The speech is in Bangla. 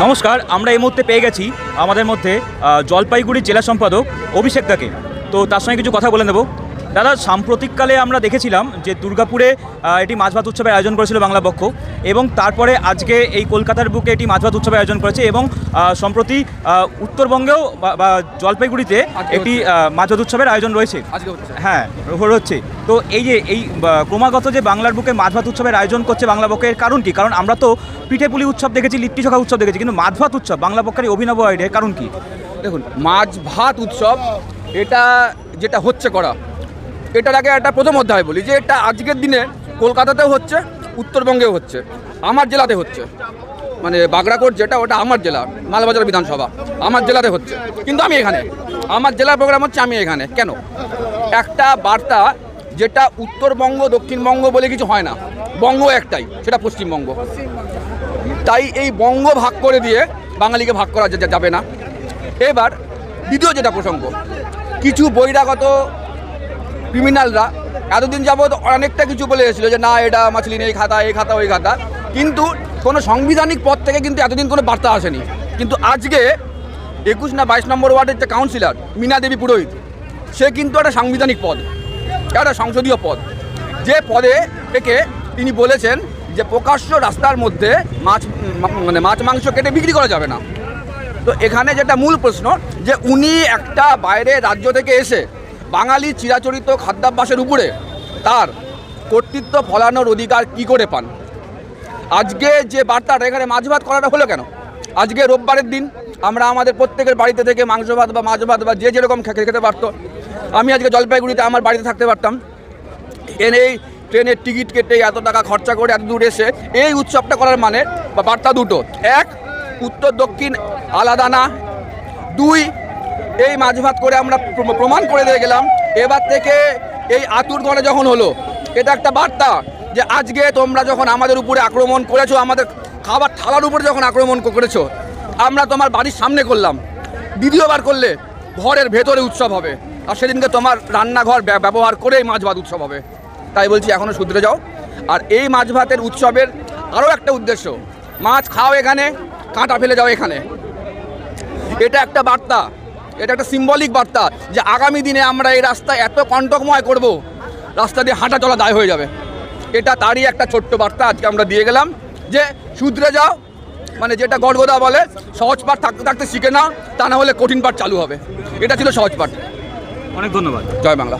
নমস্কার, আমরা এই মুহূর্তে পেয়ে গেছি আমাদের মধ্যে জলপাইগুড়ির জেলা সম্পাদক অভিষেক দাকে। তো তার সঙ্গে কিছু কথা বলে নেব। দাদা, সাম্প্রতিককালে আমরা দেখেছিলাম যে দুর্গাপুরে এটি মাছ ভাত উৎসবের আয়োজন করেছিল বাংলা পক্ষ, এবং তারপরে আজকে এই কলকাতার বুকে এটি মাছ ভাত উৎসবের আয়োজন করেছে, এবং সম্প্রতি উত্তরবঙ্গেও বা জলপাইগুড়িতে একটি মাছ ভাত উৎসবের আয়োজন রয়েছে। হ্যাঁ, হচ্ছে। তো এই যে ক্রমাগত যে বাংলার বুকে মাছ ভাত উৎসবের আয়োজন করছে বাংলা পক্ষে, এর কারণ কি? কারণ আমরা তো পিঠেপুলি উৎসব দেখেছি, লিট্টি চোখা উৎসব দেখেছি, কিন্তু মাছ ভাত উৎসব বাংলা পক্ষের অভিনব আইডিয়ার কারণ কি? দেখুন, মাছ ভাত উৎসব এটা যেটা হচ্ছে করা, এটার আগে একটা প্রথম অধ্যায় বলি যে এটা আজকের দিনে কলকাতাতেও হচ্ছে, উত্তরবঙ্গেও হচ্ছে, আমার জেলাতে হচ্ছে, মানে বাগড়াকোট যেটা ওটা আমার জেলা, মালবাজার বিধানসভা আমার জেলাতে হচ্ছে, কিন্তু আমি এখানে, আমার জেলার প্রোগ্রাম হচ্ছে, আমি এখানে কেন? একটা বার্তা যেটা উত্তরবঙ্গ দক্ষিণবঙ্গ বলে কিছু হয় না, বঙ্গ একটাই, সেটা পশ্চিমবঙ্গ। তাই এই বঙ্গ ভাগ করে দিয়ে বাঙালিকে ভাগ করা যাবে না। এবার দ্বিতীয় যেটা প্রসঙ্গ, কিছু বহিরাগত ক্রিমিনালরা এতদিন যাবৎ অনেকটা কিছু বলে এসেছিল যে না এটা মাছলি নেই, খাতা এই খাতা ওই খাতা, কিন্তু কোনো সাংবিধানিক পদ থেকে কিন্তু এতদিন কোনো বার্তা আসেনি। কিন্তু আজকে 21 না 22 নম্বর ওয়ার্ডের যে কাউন্সিলর মীনা দেবী পুরোহিত, সে কিন্তু একটা সাংবিধানিক পদ, একটা সংসদীয় পদ, যে পদে থেকে তিনি বলেছেন যে প্রকাশ্য রাস্তার মধ্যে মাছ মাংস কেটে বিক্রি করা যাবে না। তো এখানে যেটা মূল প্রশ্ন যে উনি একটা বাইরের রাজ্য থেকে এসে বাঙালি চিরাচরিত খাদ্যাভ্যাসের উপরে তার কর্তৃত্ব ফলানোর অধিকার কি করে পান? আজকে যে বার্তাটা এখানে মাছ ভাত করাটা হলো কেন? আজকে রোববারের দিন আমরা আমাদের প্রত্যেকের বাড়িতে থেকে মাংস ভাত বা মাছ ভাত বা যে যেরকম খেতে পারতো, আমি আজকে জলপাইগুড়িতে আমার বাড়িতে থাকতে পারতাম, এনেই ট্রেনের টিকিট কেটে এত টাকা খরচা করে এত দূর এসে এই উৎসবটা করার মানে বা বার্তা দুটো, এক, উত্তর দক্ষিণ আলাদা না, দুই, এই মাছ ভাত করে আমরা প্রমাণ করে দিয়ে গেলাম এবার থেকে এই আতুর ঘরে যখন হলো, এটা একটা বার্তা যে আজকে তোমরা যখন আমাদের উপরে আক্রমণ করেছো, আমাদের খাবার থালার উপরে যখন আক্রমণ করেছো, আমরা তোমার বাড়ির সামনে করলাম, দ্বিতীয়বার করলে ঘরের ভেতরে উৎসব হবে, আর সেদিনকে তোমার রান্নাঘর ব্যবহার করেই মাছ ভাত উৎসব হবে। তাই বলছি এখনও শুধরে যাও। আর এই মাছ ভাতের উৎসবের আরও একটা উদ্দেশ্য, মাছ খাও এখানে, কাঁটা ফেলে যাও এখানে, এটা একটা বার্তা, এটা একটা সিম্বলিক বার্তা যে আগামী দিনে আমরা এই রাস্তা এত কণ্টকময় করব, রাস্তা দিয়ে হাঁটা চলা দায় হয়ে যাবে। এটা তারই একটা ছোট্ট বার্তা আজকে আমরা দিয়ে গেলাম যে শুধরে যাও, মানে যেটা গড়গদা বলে সহজ পাঠ থাকতে থাকতে শিখে নাও, তা না হলে কঠিন পাঠ চালু হবে। এটা ছিল সহজ পাঠ। অনেক ধন্যবাদ। জয় বাংলা।